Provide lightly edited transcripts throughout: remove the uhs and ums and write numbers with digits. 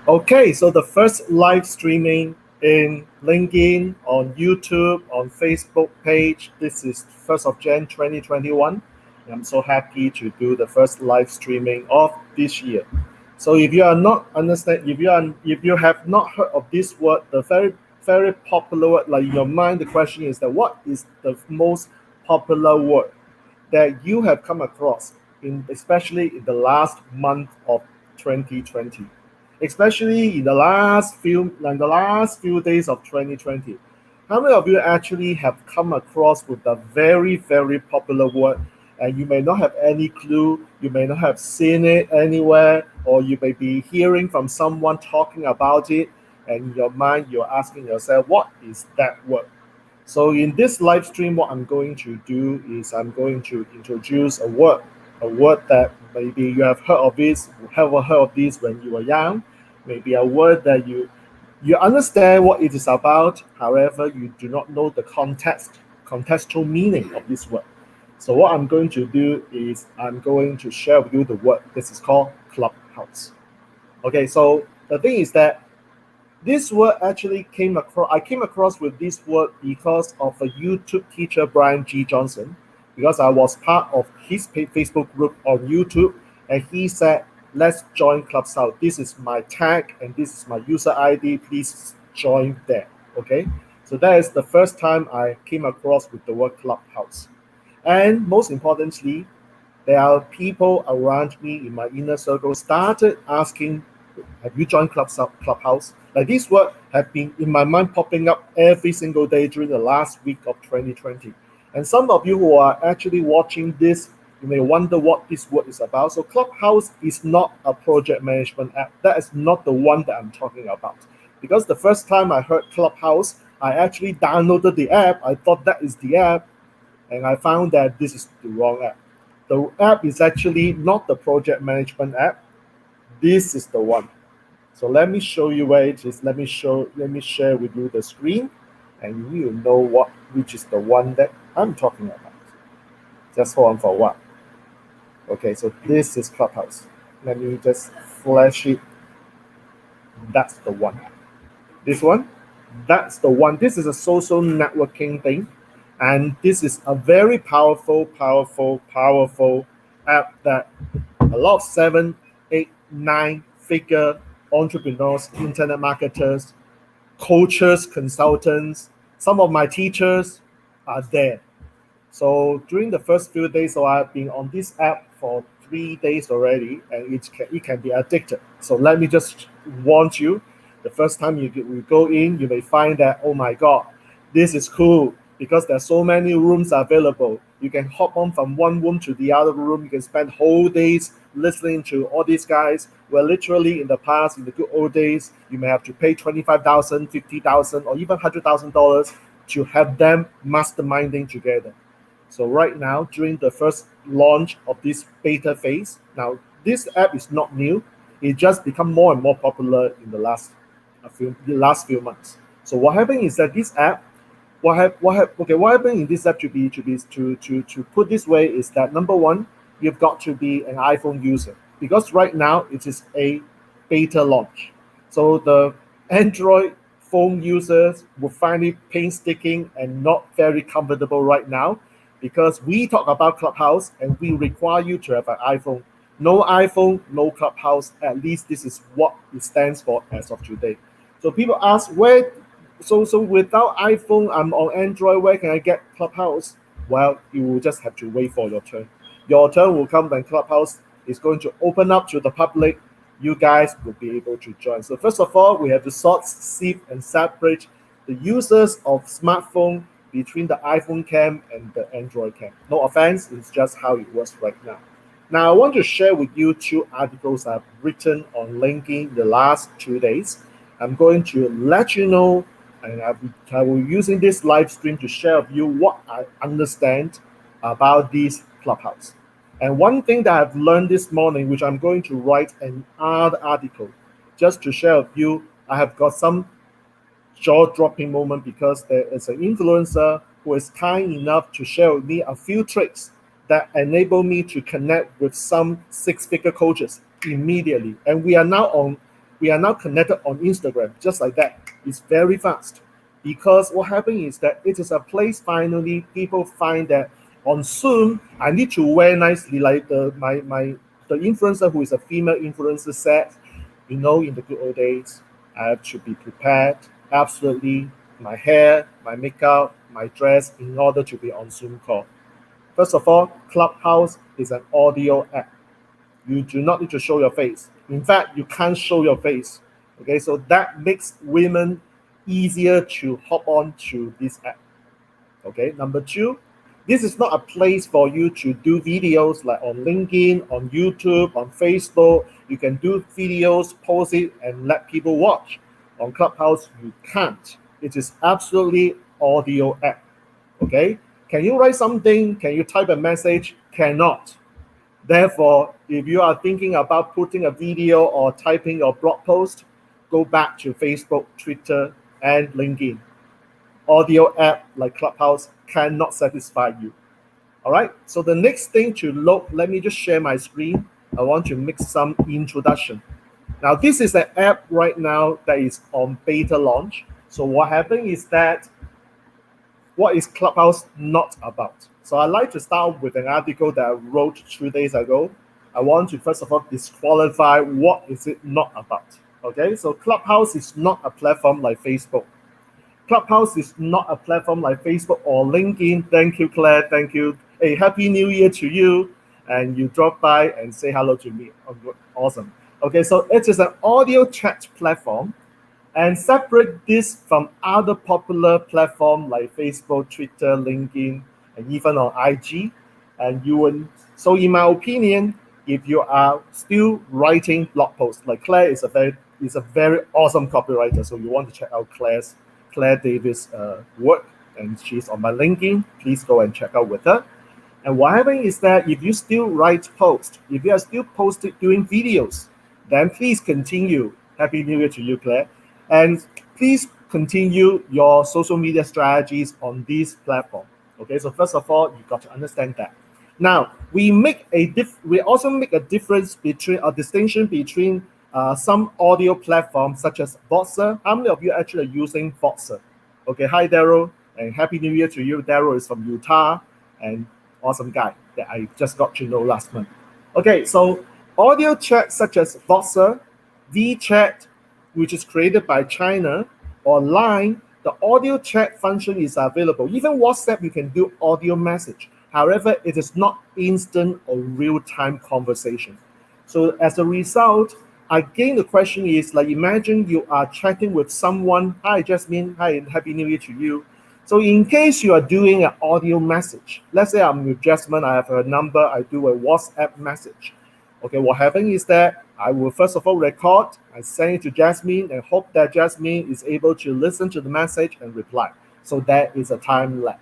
Okay, so the first live streaming in LinkedIn, on YouTube, on Facebook page. This is 1st of Jan 2021. I'm so happy to do the first live streaming of this year. So if you are not understand, if you have not heard of this word, the very popular word, like in your mind, the question is that what is the most popular word that you have come across in especially in the last month of 2020, especially in the last few days of 2020. How many of you actually have come across with a very popular word, and you may not have any clue, you may not have seen it anywhere, or you may be hearing from someone talking about it, and in your mind you're asking yourself, what is that word? So in this live stream, what I'm going to do is I'm going to introduce a word that maybe you have heard of this, have heard of this when you were young, maybe a word that you understand what it is about, however, you do not know the contextual meaning of this word. So what I'm going to do is I'm going to share with you the word. This is called Clubhouse. Okay, so the thing is that this word actually came across. I came across with this word because of a YouTube teacher, Brian G. Johnson, because I was part of his Facebook group on YouTube, and he said, "Let's join Clubhouse. This is my tag and this is my user ID. Please join there." Okay, so that is the first time I came across with the word Clubhouse, and most importantly, there are people around me in my inner circle started asking, have you joined Clubhouse? Like these words have been in my mind popping up every single day during the last week of 2020. And some of you who are actually watching this, you may wonder what this word is about. So Clubhouse is not a project management app. That is not the one that I'm talking about. Because the first time I heard Clubhouse, I actually downloaded the app. I thought that is the app, and I found that this is the wrong app. The app is actually not the project management app. This is the one. So let me show you where it is. Let me share with you the screen, and you know which is the one that I'm talking about. Just hold on for a while. Okay, so this is Clubhouse. Let me just flash it. That's the one. This one, that's the one. This is a social networking thing, and this is a very powerful app that a lot of 7, 8, 9 figure entrepreneurs, internet marketers, coaches, consultants, some of my teachers are there. So during the first few days, so I've been on this app for 3 days already, and it can be addictive. So let me just warn you, the first time you go in, you may find that, oh my God, this is cool because there's so many rooms available. You can hop on from one room to the other room. You can spend whole days listening to all these guys. Where literally in the past, in the good old days, you may have to pay 25,000, 50,000, or even $100,000 to have them masterminding together. So right now, during the first launch of this beta phase, now this app is not new. It just become more and more popular in the last few months. So what happened is that this app, what happened in this app to put this way is that number one, you've got to be an iPhone user because right now it is a beta launch. So the Android phone users will find it painstaking and not very comfortable right now because we talk about Clubhouse and we require you to have an iPhone. No iPhone, no Clubhouse. At least this is what it stands for as of today. So people ask where. So without iPhone, I'm on Android. Where can I get Clubhouse? Well, you will just have to wait for your turn. Your turn will come when Clubhouse is going to open up to the public. You guys will be able to join. So first of all, we have to sieve and separate the users of smartphone between the iPhone camp and the Android camp. No offense, it's just how it works right now. Now, I want to share with you 2 articles I've written on LinkedIn the last 2 days. I'm going to let you know, and I will be using this live stream to share with you what I understand about this Clubhouse. And one thing that I've learned this morning, which I'm going to write another article just to share with you, I have got some jaw-dropping moment because there is an influencer who is kind enough to share with me a few tricks that enable me to connect with some six-figure coaches immediately. And we are now we are now connected on Instagram, just like that. It's very fast. Because what happened is that it is a place finally people find that on Zoom, I need to wear nicely, like the influencer who is a female influencer said, in the good old days, I have to be prepared, absolutely, my hair, my makeup, my dress, in order to be on Zoom call. First of all, Clubhouse is an audio app. You do not need to show your face. In fact, you can't show your face. Okay, so that makes women easier to hop on to this app. Okay, number two, this is not a place for you to do videos like on LinkedIn, on YouTube, on Facebook. You can do videos, post it, and let people watch. On Clubhouse, you can't. It is absolutely audio app. Okay, can you write something? Can you type a message? Cannot. Therefore, if you are thinking about putting a video or typing your blog post, go back to Facebook, Twitter, and LinkedIn. Audio app like Clubhouse cannot satisfy you. All right, so the next thing to look, let me just share my screen. I want to make some introduction. Now, this is an app right now that is on beta launch. So what happened is that, what is Clubhouse not about? So I'd like to start with an article that I wrote 2 days ago. I want to first of all disqualify what is it not about. Okay, so Clubhouse is not a platform like Facebook. Clubhouse is not a platform like Facebook or LinkedIn. Thank you, Claire. Thank you. Hey, Happy New Year to you. And you drop by and say hello to me. Awesome. Okay, so it is an audio chat platform, and separate this from other popular platforms like Facebook, Twitter, LinkedIn, and even on IG. And you would, so in my opinion, if you are still writing blog posts, like Claire is a very awesome copywriter. So you want to check out Claire Davis' work, and she's on my LinkedIn. Please go and check out with her. And what happens is that if you still write posts, if you are still posting doing videos, then please continue. Happy New Year to you, Claire. And please continue your social media strategies on this platform. Okay, so first of all, you got to understand that. Now, we also make a difference between a distinction between some audio platforms such as Voxer. How many of you actually are using Voxer? Okay, hi Daryl, and Happy New Year to you. Daryl is from Utah, and awesome guy that I just got to know last month. Okay, so audio chat such as Voxer, VChat, which is created by China, or Line, the audio chat function is available. Even WhatsApp, you can do audio message. However, it is not instant or real-time conversation. So as a result, again, the question is, like, imagine you are chatting with someone. Hi, Jasmine. Hi, and Happy New Year to you. So in case you are doing an audio message, let's say I'm with Jasmine, I have her number, I do a WhatsApp message. Okay, what happens is that I will first of all record, I send it to Jasmine, and hope that Jasmine is able to listen to the message and reply. So that is a time lag.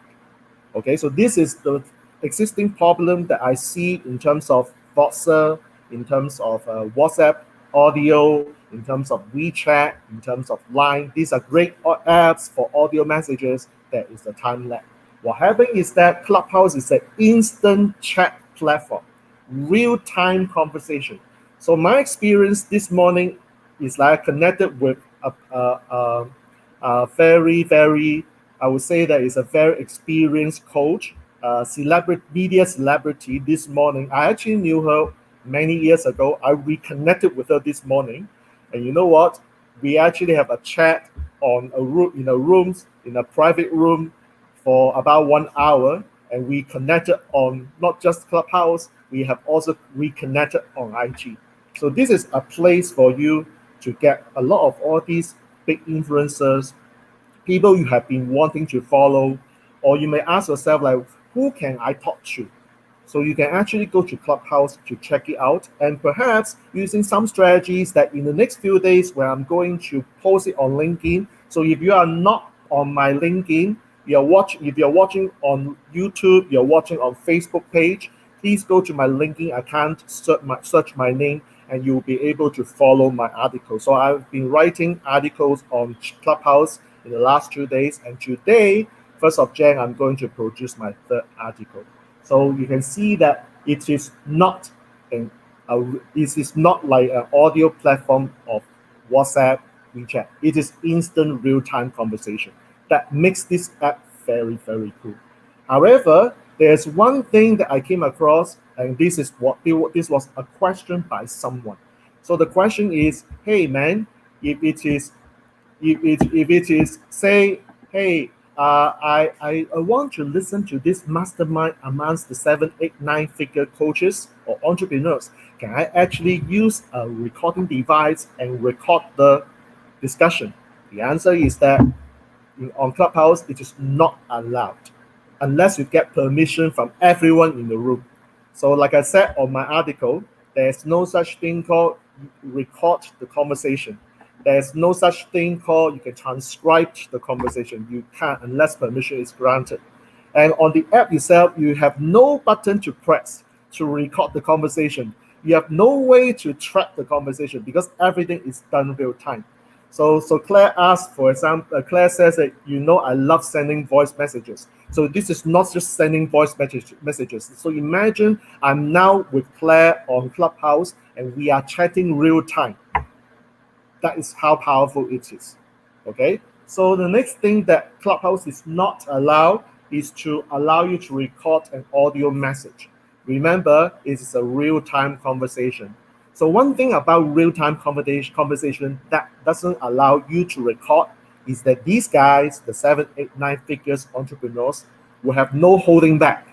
Okay, so this is the existing problem that I see in terms of Voxer, in terms of WhatsApp audio, in terms of WeChat, in terms of Line. These are great apps for audio messages. There is a time lag. What happens is that Clubhouse is an instant chat platform, real-time conversation. So my experience this morning is like connected with a very, I would say that is a very experienced coach, media celebrity this morning. I actually knew her many years ago. I reconnected with her this morning. And you know what? We actually have a chat on in a private room for about 1 hour. And we connected on not just Clubhouse, we have also reconnected on IG. So this is a place for you to get a lot of all these big influencers, people you have been wanting to follow, or you may ask yourself, like, who can I talk to? So you can actually go to Clubhouse to check it out, and perhaps using some strategies that in the next few days where I'm going to post it on LinkedIn. So if you are not on my LinkedIn, if you're watching on YouTube, you're watching on Facebook page, please go to my LinkedIn account, search my name, and you'll be able to follow my article. So I've been writing articles on Clubhouse in the last 2 days, and today, 1st of Jan, I'm going to produce my 3rd article. So you can see that it is not like an audio platform of WhatsApp, WeChat. It is instant real-time conversation. That makes this app very, very cool. However, there's one thing that I came across, and this was a question by someone. So the question is, hey man, if it is if it is say, hey, I want to listen to this mastermind amongst the 7, 8, 9 figure coaches or entrepreneurs. Can I actually use a recording device and record the discussion? The answer is that on Clubhouse, it is not allowed unless you get permission from everyone in the room. So, like I said on my article, there's no such thing called record the conversation. There's no such thing called you can transcribe the conversation. You can't unless permission is granted. And on the app itself, you have no button to press to record the conversation. You have no way to track the conversation because everything is done real time. So Claire asked, for example, Claire says that, I love sending voice messages. So this is not just sending voice messages. So imagine I'm now with Claire on Clubhouse and we are chatting real time. That is how powerful it is. Okay. So the next thing that Clubhouse is not allowed is to allow you to record an audio message. Remember, it is a real-time conversation. So one thing about real-time conversation that doesn't allow you to record is that these guys, the 7, 8, 9 figures entrepreneurs, will have no holding back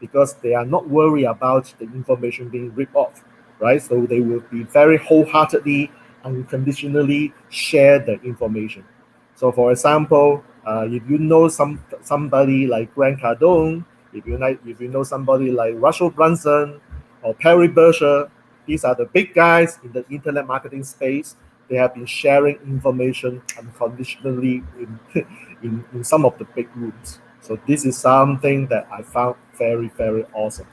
because they are not worried about the information being ripped off, right? So they will be very wholeheartedly, unconditionally share the information. So for example, if you know somebody like Grant Cardone, if you know somebody like Russell Brunson or Perry Berger, these are the big guys in the internet marketing space. They have been sharing information unconditionally in some of the big rooms. So this is something that I found very, very awesome.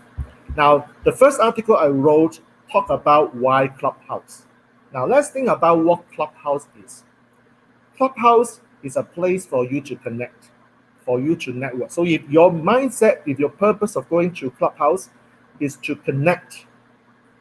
Now, the first article I wrote talked about why Clubhouse. Now, let's think about what Clubhouse is. Clubhouse is a place for you to connect, for you to network. So if your mindset, if your purpose of going to Clubhouse is to connect,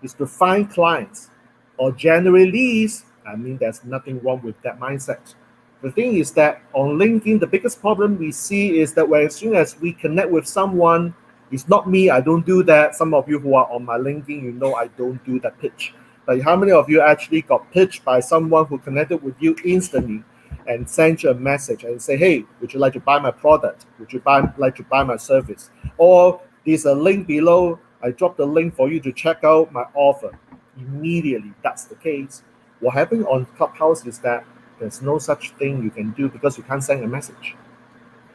is to find clients or generate leads, I mean, there's nothing wrong with that mindset. The thing is that on LinkedIn, the biggest problem we see is that as soon as we connect with someone, it's not me, I don't do that. Some of you who are on my LinkedIn, you know I don't do that pitch. But how many of you actually got pitched by someone who connected with you instantly and sent you a message and say, hey, would you like to buy my product? Would you like to buy my service? Or there's a link below. I dropped the link for you to check out my offer. Immediately, that's the case. What happened on Clubhouse is that there's no such thing you can do because you can't send a message.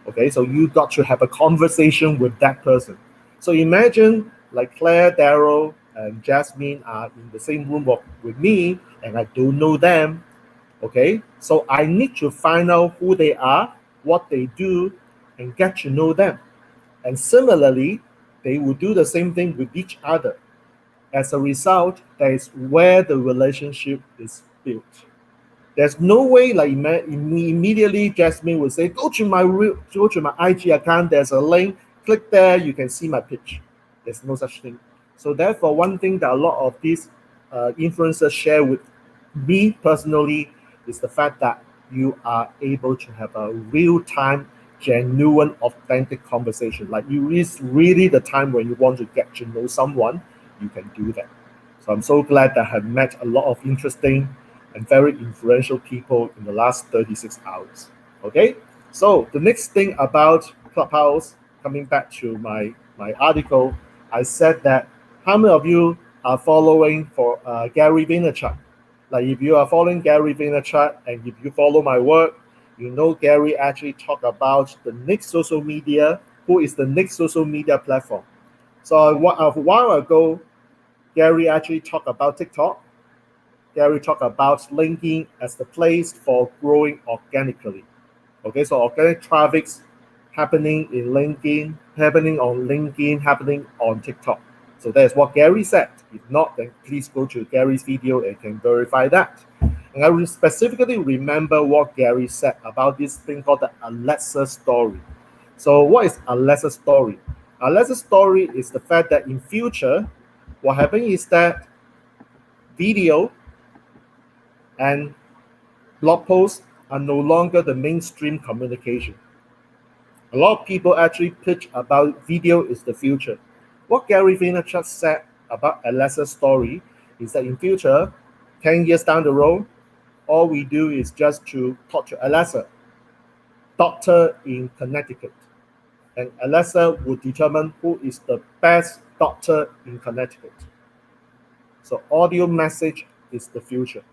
Okay, so you got to have a conversation with that person. So imagine like Claire, Daryl, and Jasmine are in the same room with me, and I don't know them. Okay, so I need to find out who they are, what they do, and get to know them. And similarly, they will do the same thing with each other. As a result, that is where the relationship is built. There's no way like immediately Jasmine will say, go to my IG account, there's a link, click there, you can see my pitch. There's no such thing. So therefore, one thing that a lot of these influencers share with me personally is the fact that you are able to have a real-time, genuine, authentic conversation. Like you is really the time when you want to get to know someone, you can do that. So I'm so glad that I have met a lot of interesting and very influential people in the last 36 hours. Okay, so the next thing about Clubhouse, coming back to my article, I said that how many of you are following for Gary Vaynerchuk? Like if you are following Gary Vaynerchuk and if you follow my work, you know Gary actually talked about the next social media, who is the next social media platform. So a while ago, Gary actually talked about TikTok. Gary talked about LinkedIn as the place for growing organically. Okay, so organic traffic's happening in LinkedIn, happening on LinkedIn, happening on TikTok. So that's what Gary said. If not, then please go to Gary's video and can verify that. And I will specifically remember what Gary said about this thing called the Alexa story. So what is Alexa story? Alexa story is the fact that in future, what happens is that video and blog posts are no longer the mainstream communication. A lot of people actually pitch about video is the future. What Gary Vaynerchuk said about Alexa's story is that in future, 10 years down the road, all we do is just to talk to Alexa, doctor in Connecticut. And Alexa would determine who is the best doctor in Connecticut. So audio message is the future.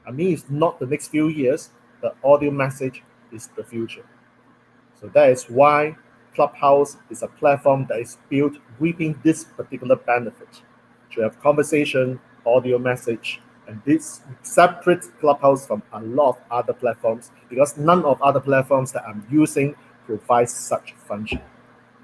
I mean, it's not the next few years, the audio message is the future. So that is why Clubhouse is a platform that is built reaping this particular benefit to have conversation, audio message, and this separate Clubhouse from a lot of other platforms because none of other platforms that I'm using provides such function.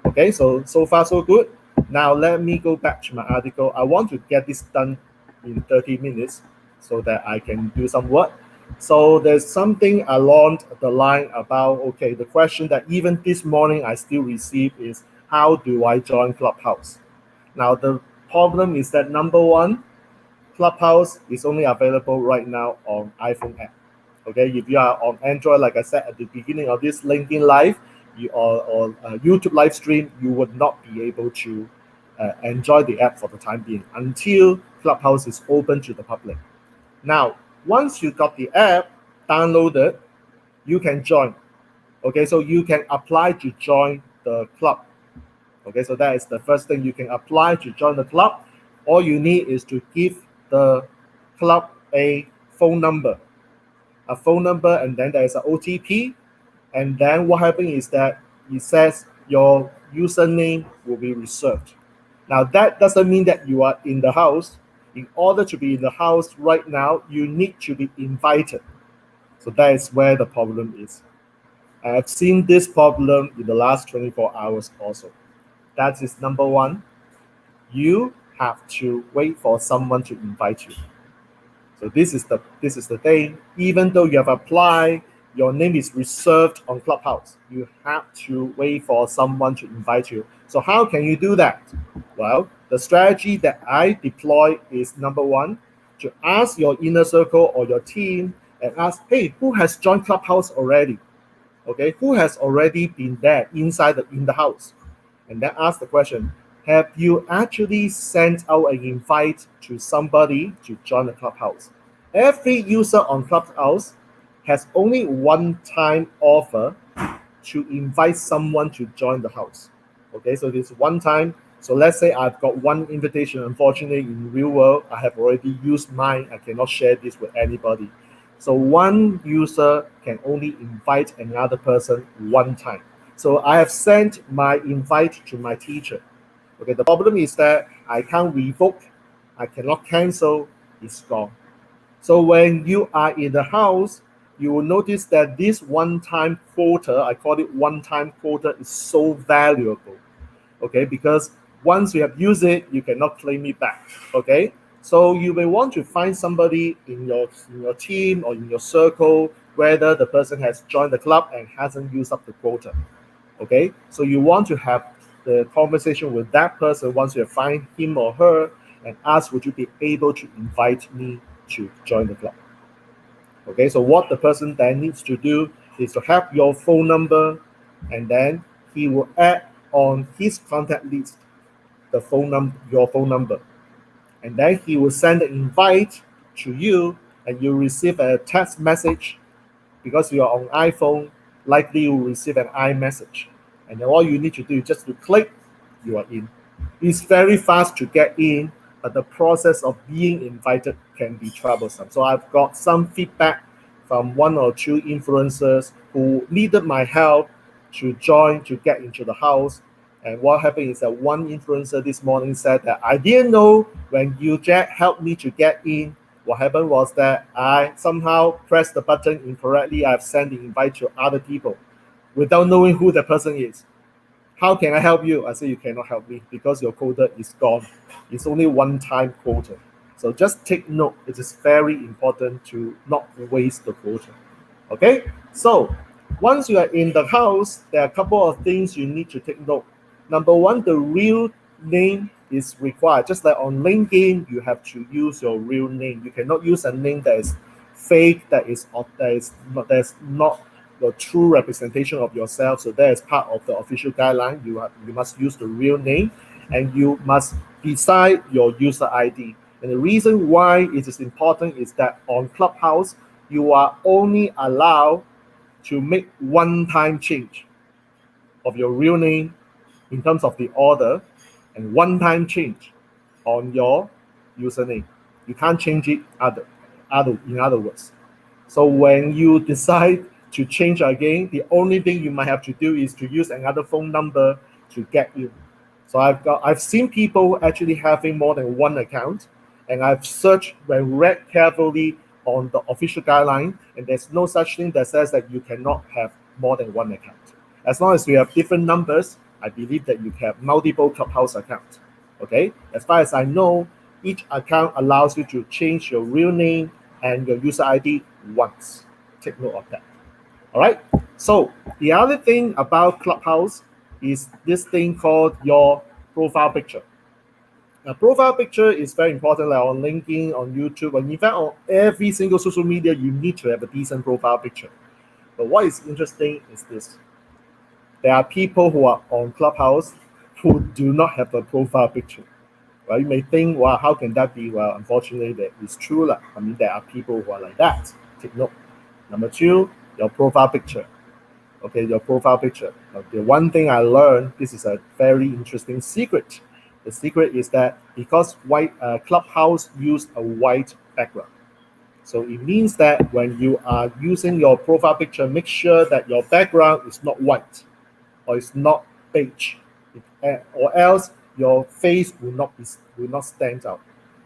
Okay, so far so good. Now let me go back to my article. I want to get this done in 30 minutes so that I can do some work. So there's something along the line about, okay, the question that even this morning I still receive is, how do I join Clubhouse? Now the problem is that number one, Clubhouse is only available right now on iPhone app. Okay, if you are on Android, like I said at the beginning of this LinkedIn Live, or YouTube live stream, you would not be able to enjoy the app for the time being until Clubhouse is open to the public. Now, once you got the app downloaded, you can join. Okay, so you can apply to join the club. Okay, so that is the first thing. You can apply to join the club. All you need is to give the club a phone number, and then there is an OTP. And then what happens is that it says your username will be reserved. Now that doesn't mean that you are in the house. In order to be in the house right now, you need to be invited. So that is where the problem is. I have seen this problem in the last 24 hours also. That is number one. You have to wait for someone to invite you. So this is the thing. Even though you have applied, your name is reserved on Clubhouse. You have to wait for someone to invite you. So how can you do that? Well, the strategy that I deploy is number one, to ask your inner circle or your team and ask, hey, who has joined Clubhouse already? Okay, who has already been there in the house? And then ask the question, have you actually sent out an invite to somebody to join the Clubhouse? Every user on Clubhouse has only one time offer to invite someone to join the house. Okay, so this one time. So let's say I've got one invitation. Unfortunately, in real world, I have already used mine. I cannot share this with anybody. So one user can only invite another person one time. So I have sent my invite to my teacher. Okay, the problem is that I can't revoke, I cannot cancel, it's gone. So when you are in the house, you will notice that this one-time quota, I call it one-time quota, is so valuable. Okay, because once you have used it, you cannot claim it back. Okay, so you may want to find somebody in your team or in your circle, whether the person has joined the club and hasn't used up the quota. Okay, so you want to have the conversation with that person once you find him or her and ask, would you be able to invite me to join the club? Okay, so what the person then needs to do is to have your phone number, and then he will add on his contact list your phone number, and then he will send an invite to you, and you receive a text message. Because you are on iPhone, likely you will receive an iMessage, and then all you need to do is just to click, you are in. It's very fast to get in, but the process of being invited can be troublesome. So I've got some feedback from one or two influencers who needed my help to join, to get into the house. And what happened is that one influencer this morning said that I didn't know when you helped me to get in. What happened was that I somehow pressed the button incorrectly. I've sent the invite to other people without knowing who the person is. How can I help you? I say, you cannot help me because your quota is gone. It's only one-time quota. So just take note. It is very important to not waste the quota. Okay? So once you are in the house, there are a couple of things you need to take note. Number one, the real name is required. Just like on LinkedIn, you have to use your real name. You cannot use a name that is fake, that's not the true representation of yourself. So that is part of the official guideline. You must use the real name, and you must decide your user ID. And the reason why it is important is that on Clubhouse, you are only allowed to make one-time change of your real name in terms of the order, and one-time change on your username. You can't change it in other words. So when you decide to change again, the only thing you might have to do is to use another phone number to get in. So I've seen people actually having more than one account, and I've searched and read carefully on the official guideline, and there's no such thing that says that you cannot have more than one account. As long as you have different numbers, I believe that you can have multiple Clubhouse accounts. Okay, as far as I know, each account allows you to change your real name and your user ID once. Take note of that. All right. So the other thing about Clubhouse is this thing called your profile picture. Now, profile picture is very important, like on LinkedIn, on YouTube, and in fact, on every single social media, you need to have a decent profile picture. But what is interesting is this. There are people who are on Clubhouse who do not have a profile picture. Well, you may think, well, how can that be? Well, unfortunately, that is true. I mean, there are people who are like that. Take note. Number two, your profile picture. Okay, your profile picture. Now, the one thing I learned, this is a very interesting secret. The secret is that because Clubhouse use a white background. So it means that when you are using your profile picture, make sure that your background is not white or it's not beige, or else your face will not stand out.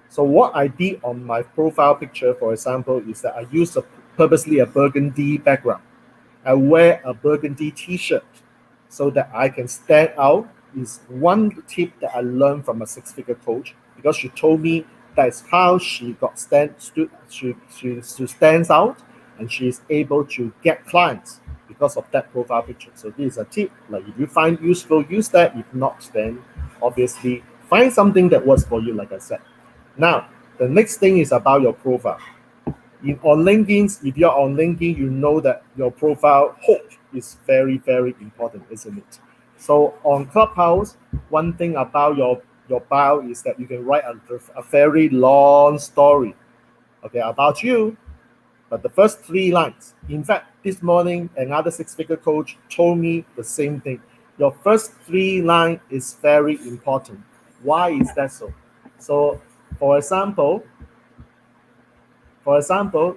So what I did on my profile picture, for example, is that I used purposely a burgundy background. I wear a burgundy t-shirt so that I can stand out. Is one tip that I learned from a six-figure coach, because she told me that's how she stands out, and she's able to get clients because of that profile picture. So this is a tip. Like, if you find useful, use that. If not, then obviously find something that works for you, like I said. Now, the next thing is about your profile. On LinkedIn, if you're on LinkedIn, you know that your profile hook is very, very important, isn't it? So on Clubhouse, one thing about your bio is that you can write a very long story, okay, about you. But the first 3 lines, in fact, this morning, another six-figure coach told me the same thing. Your first 3 lines is very important. Why is that so? So, for example,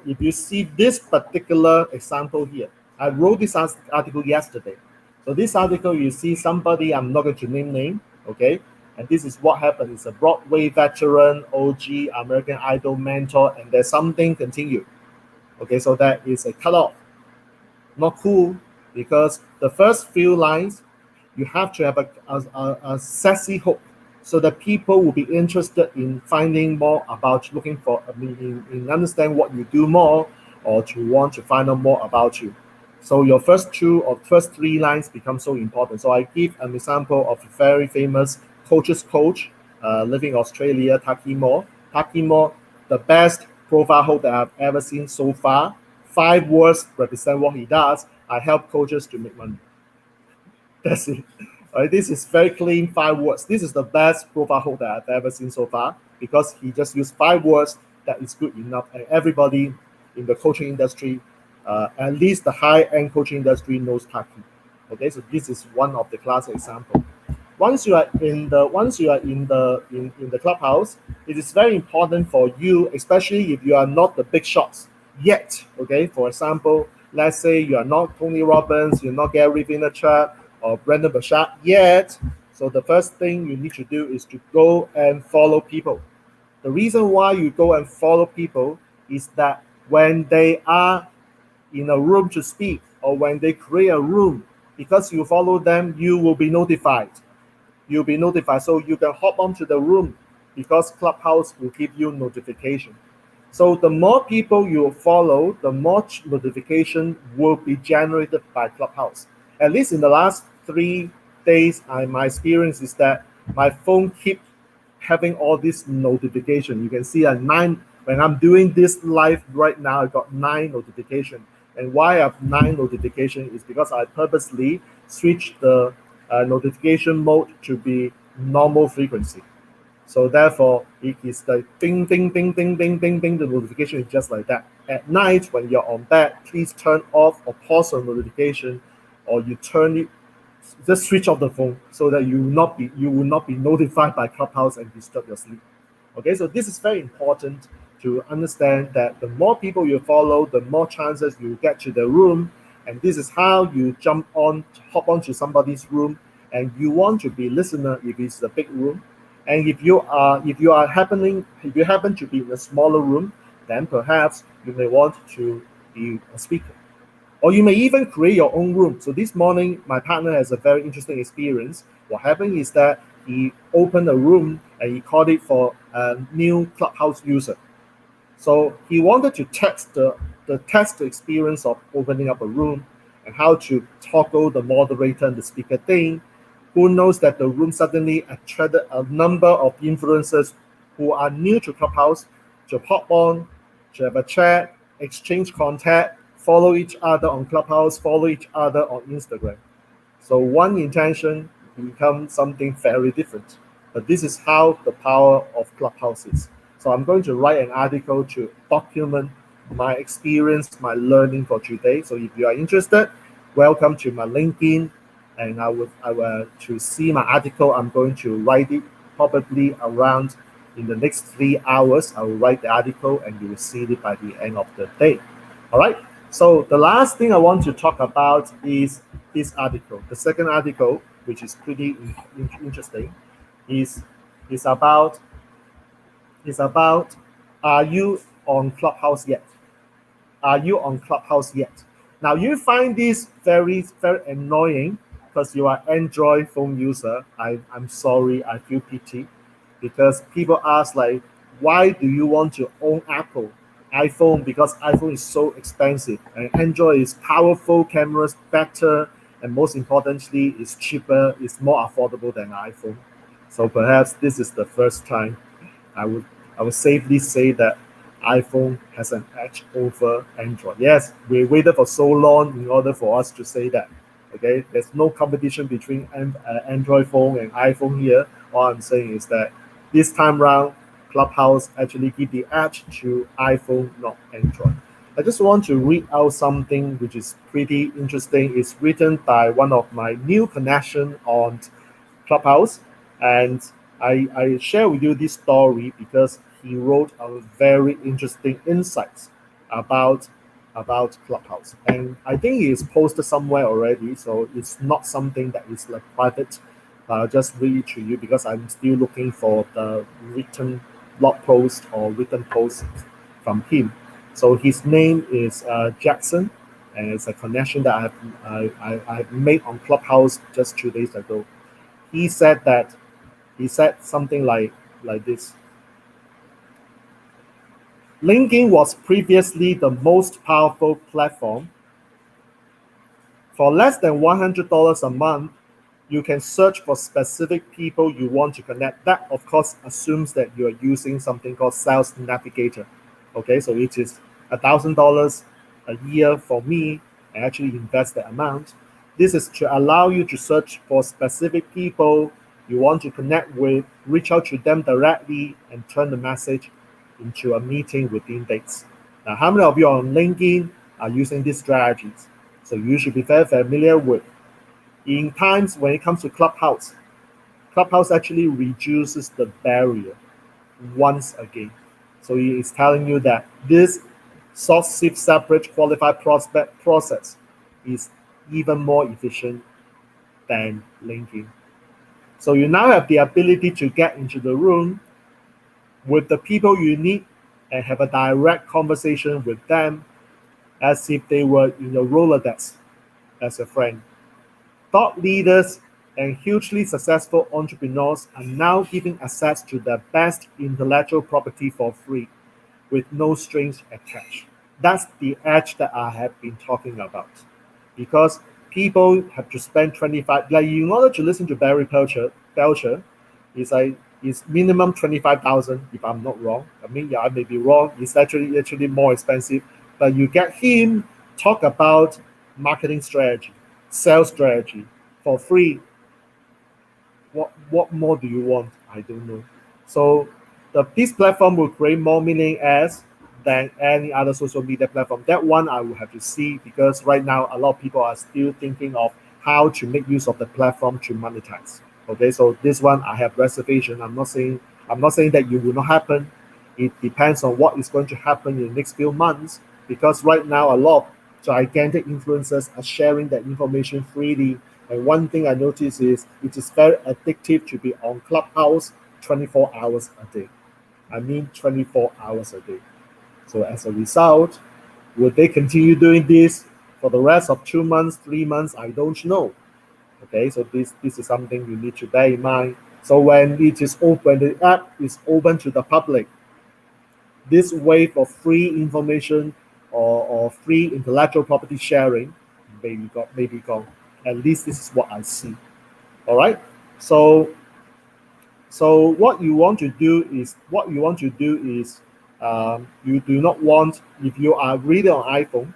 if you see this particular example here, I wrote this article yesterday. So this article, you see somebody, I'm not going to name, okay? And this is what happened. It's a Broadway veteran, OG, American Idol mentor, and there's something continued. Okay, so that is a cutoff. Not cool, because the first few lines, you have to have a sassy hook, so that people will be interested in finding more about, looking for, in understand what you do more, or to want to find out more about you. So your first 2 or first 3 lines become so important. So I give an example of a very famous coach, living in Australia, Taki Moore. Taki Moore, the best profile hook that I've ever seen so far. 5 words represent what he does. I help coaches to make money. That's it. Right, this is very clean, 5 words. This is the best profile hook that I've ever seen so far, because he just used 5 words that is good enough. And everybody in the coaching industry, at least the high-end coaching industry, knows Taki. Okay, so this is one of the classic example. Once you are in the Clubhouse, it is very important for you, especially if you are not the big shots yet. Okay, for example, let's say you are not Tony Robbins, you're not Gary Vaynerchuk or Brendon Burchard yet. So the first thing you need to do is to go and follow people. The reason why you go and follow people is that when they are in a room to speak, or when they create a room, because you follow them, you will be notified. You'll be notified, so you can hop onto the room, because Clubhouse will give you notification. So the more people you follow, the more notification will be generated by Clubhouse. At least in the last 3 days, my experience is that my phone keep having all this notification. You can see When I'm doing this live right now, I got 9 notifications. And why I have 9 notifications is because I purposely switched the notification mode to be normal frequency. So therefore, it is the ding, ding, ding, ding, ding, ding, ding. The notification is just like that. At night, when you're on bed, please turn off or pause the notification, or you turn it, just switch off the phone so that you will not be notified by Clubhouse and disturb your sleep. Okay, so this is very important to understand that the more people you follow, the more chances you get to the room, and this is how you hop onto somebody's room, and you want to be listener if it's a big room, and if you happen to be in a smaller room, then perhaps you may want to be a speaker. Or you may even create your own room. So this morning, my partner has a very interesting experience. What happened is that he opened a room and he called it for a new Clubhouse user. So he wanted to test the experience of opening up a room and how to toggle the moderator and the speaker thing. Who knows that the room suddenly attracted a number of influencers who are new to Clubhouse to pop on, to have a chat, exchange contact, follow each other on Clubhouse, follow each other on Instagram. So one intention becomes something very different. But this is how the power of Clubhouse is. So I'm going to write an article to document my experience, my learning for today. So if you are interested, welcome to my LinkedIn. And I will to see my article, I'm going to write it probably around in the next 3 hours. I will write the article and you will see it by the end of the day. All right. So the last thing I want to talk about is this article. The second article, which is pretty interesting, is about are you on Clubhouse yet? Are you on Clubhouse yet? Now you find this very, very annoying because you are Android phone user. I'm sorry, I feel pity, because people ask like, why do you want to own iPhone? Because iPhone is so expensive and Android is powerful, cameras better, and most importantly, it's cheaper, it's more affordable than iPhone. So perhaps this is the first time I would safely say that iPhone has an edge over Android. Yes, we waited for so long in order for us to say that. Okay, there's no competition between Android phone and iPhone here. All I'm saying is that this time round, Clubhouse actually give the edge to iPhone, not Android. I just want to read out something which is pretty interesting. It's written by one of my new connection on Clubhouse, and I share with you this story because he wrote a very interesting insights about Clubhouse, and I think he is posted somewhere already, so it's not something that is like private. I'll just read it to you because I'm still looking for the written blog post or written post from him. So his name is Jackson, and it's a connection that I made on Clubhouse just 2 days ago. He said something like this. LinkedIn was previously the most powerful platform. For less than $100 a month, you can search for specific people you want to connect. That, of course, assumes that you are using something called Sales Navigator. Okay, so it is $1,000 a year for me. I actually invest the amount. This is to allow you to search for specific people you want to connect with, reach out to them directly, and turn the message into a meeting within days. Now, how many of you on LinkedIn are using these strategies? So you should be very familiar with. In times when it comes to Clubhouse actually reduces the barrier once again. So he is telling you that this sort, sift, separate, qualified prospect process is even more efficient than LinkedIn. So you now have the ability to get into the room with the people you need and have a direct conversation with them as if they were in your Rolodex as a friend. Thought leaders and hugely successful entrepreneurs are now giving access to their best intellectual property for free with no strings attached. That's the edge that I have been talking about. Because people have to spend 25, like in order to listen to Barry Belcher, it's like is minimum 25,000 if I'm not wrong. I mean, yeah, I may be wrong. It's actually more expensive, but you get him talk about marketing strategy, sales strategy for free. What more do you want? I don't know. So this platform will create more meaning as than any other social media platform. That one I will have to see, because right now a lot of people are still thinking of how to make use of the platform to monetize. Okay, so this one I have reservation. I'm not saying that it will not happen. It depends on what is going to happen in the next few months, because right now a lot of gigantic influencers are sharing that information freely. And one thing I notice is it is very addictive to be on Clubhouse 24 hours a day. I mean 24 hours a day. So as a result, will they continue doing this for the rest of 2 months, 3 months? I don't know. Okay, so this is something you need to bear in mind. So when it is open, the app is open to the public, this wave of free information or free intellectual property sharing maybe gone. At least this is what I see. All right. So what you want to do is you do not want, if you are really on iPhone.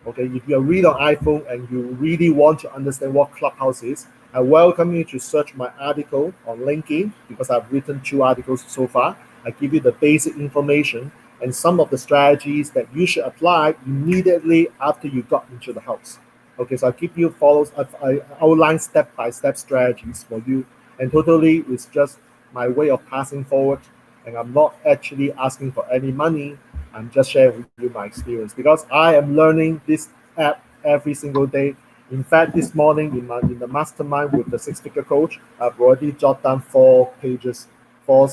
Okay, if you're really on iPhone and you really want to understand what Clubhouse is, I welcome you to search my article on LinkedIn, because I've written 2 articles so far. I give you the basic information and some of the strategies that you should apply immediately after you got into the house. Okay, so I give you I outline step-by-step strategies for you, and totally it's just my way of passing forward, and I'm not actually asking for any money. I'm just sharing with you my experience, because I am learning this app every single day. In fact, this morning in the mastermind with the six-figure coach, I've already jotted down 4 pages, four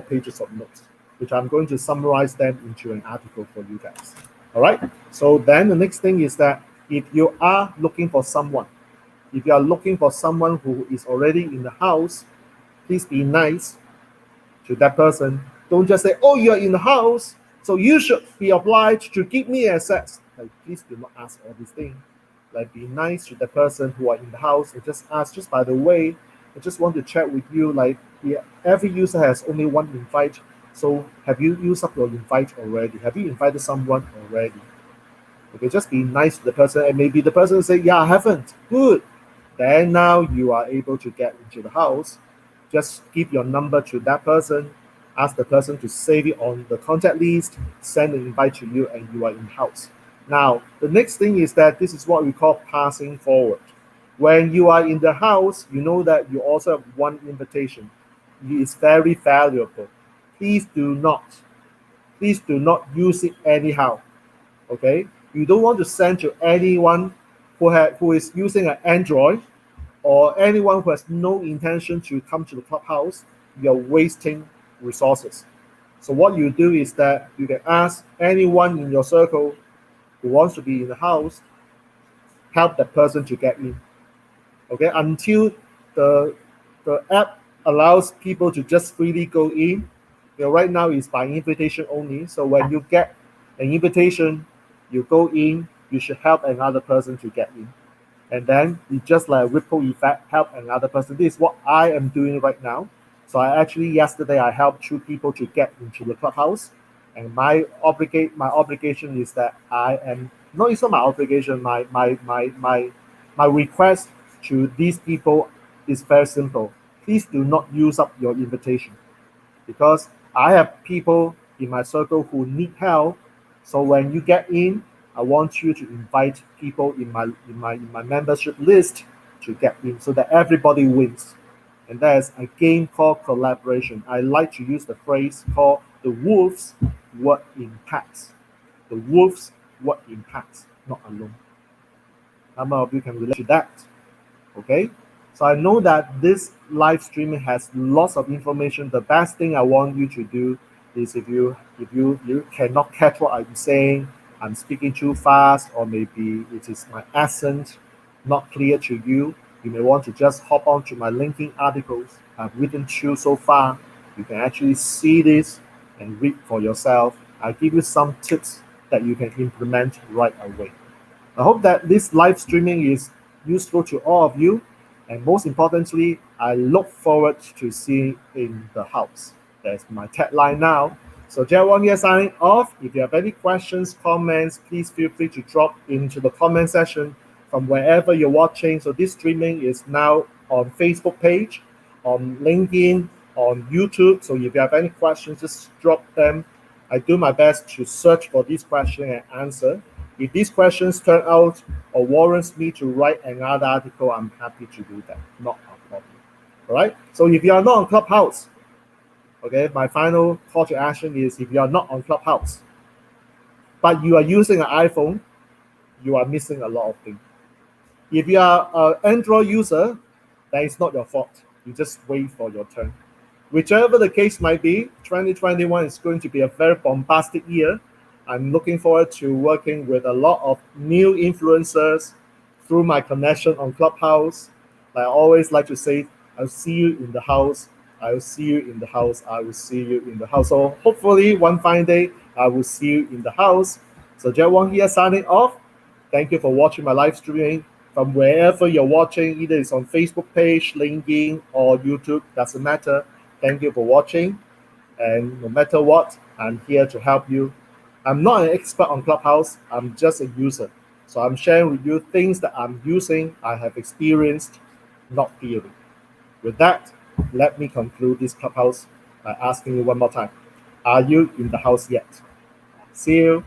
pages of notes, which I'm going to summarize them into an article for you guys. All right. So then the next thing is that if you are looking for someone, if you are looking for someone who is already in the house, please be nice to that person. Don't just say, "Oh, you're in the house, so you should be obliged to give me access." Like, please do not ask all these things. Like, be nice to the person who are in the house and just ask, just by the way, I just want to chat with you. Like, yeah, every user has only one invite. So have you used up your invite already? Have you invited someone already? Okay, just be nice to the person, and maybe the person will say, "Yeah, I haven't." Good. Then now you are able to get into the house. Just give your number to that person, ask the person to save it on the contact list, send an invite to you, and you are in house. Now, the next thing is that this is what we call passing forward. When you are in the house, you know that you also have one invitation. It is very valuable. Please do not, please do not use it anyhow. Okay, you don't want to send to anyone who is using an Android, or anyone who has no intention to come to the Clubhouse. You're wasting resources. So what you do is that you can ask anyone in your circle who wants to be in the house, help that person to get in. Okay, until the the app allows people to just freely go in. Right now it's by invitation only. So when you get an invitation, you go in, you should help another person to get in. And then it's just like a ripple effect, help another person. This is what I am doing right now. So yesterday I helped 2 people to get into the Clubhouse, and my obligation is that I am no, it's not my obligation. My request to these people is very simple. Please do not use up your invitation, because I have people in my circle who need help. So when you get in, I want you to invite people in my membership list to get in, so that everybody wins. And there's a game called collaboration. I like to use the phrase called the wolves work in packs. The wolves work in packs, not alone. How many of you can relate to that? Okay, so I know that this live streaming has lots of information. The best thing I want you to do is, if you cannot catch what I'm saying, I'm speaking too fast, or maybe it is my accent not clear to you, you may want to just hop on to my LinkedIn articles I've written 2 so far. You can actually see this and read for yourself. I give you some tips that you can implement right away. I hope that this live streaming is useful to all of you. And most importantly, I look forward to seeing you in the house. That's my tagline now. So Jay Wang here signing off. If you have any questions, comments, please feel free to drop into the comment section from wherever you're watching. So this streaming is now on Facebook page, on LinkedIn, on YouTube. So if you have any questions, just drop them. I do my best to search for these questions and answer. If these questions turn out or warrants me to write another article, I'm happy to do that. Not a problem. All right. So if you are not on Clubhouse, okay, my final call to action is if you are not on Clubhouse, but you are using an iPhone, you are missing a lot of things. If you are an Android user, that is not your fault. You just wait for your turn. Whichever the case might be, 2021 is going to be a very bombastic year. I'm looking forward to working with a lot of new influencers through my connection on Clubhouse. I always like to say, I'll see you in the house. I'll see you in the house. I will see you in the house. So hopefully one fine day, I will see you in the house. So Jay Wang here signing off. Thank you for watching my live streaming from wherever you're watching, either it's on Facebook page, LinkedIn, or YouTube, doesn't matter. Thank you for watching. And no matter what, I'm here to help you. I'm not an expert on Clubhouse, I'm just a user. So I'm sharing with you things that I'm using, I have experienced, not theory. With that, let me conclude this Clubhouse by asking you one more time. Are you in the house yet? See you.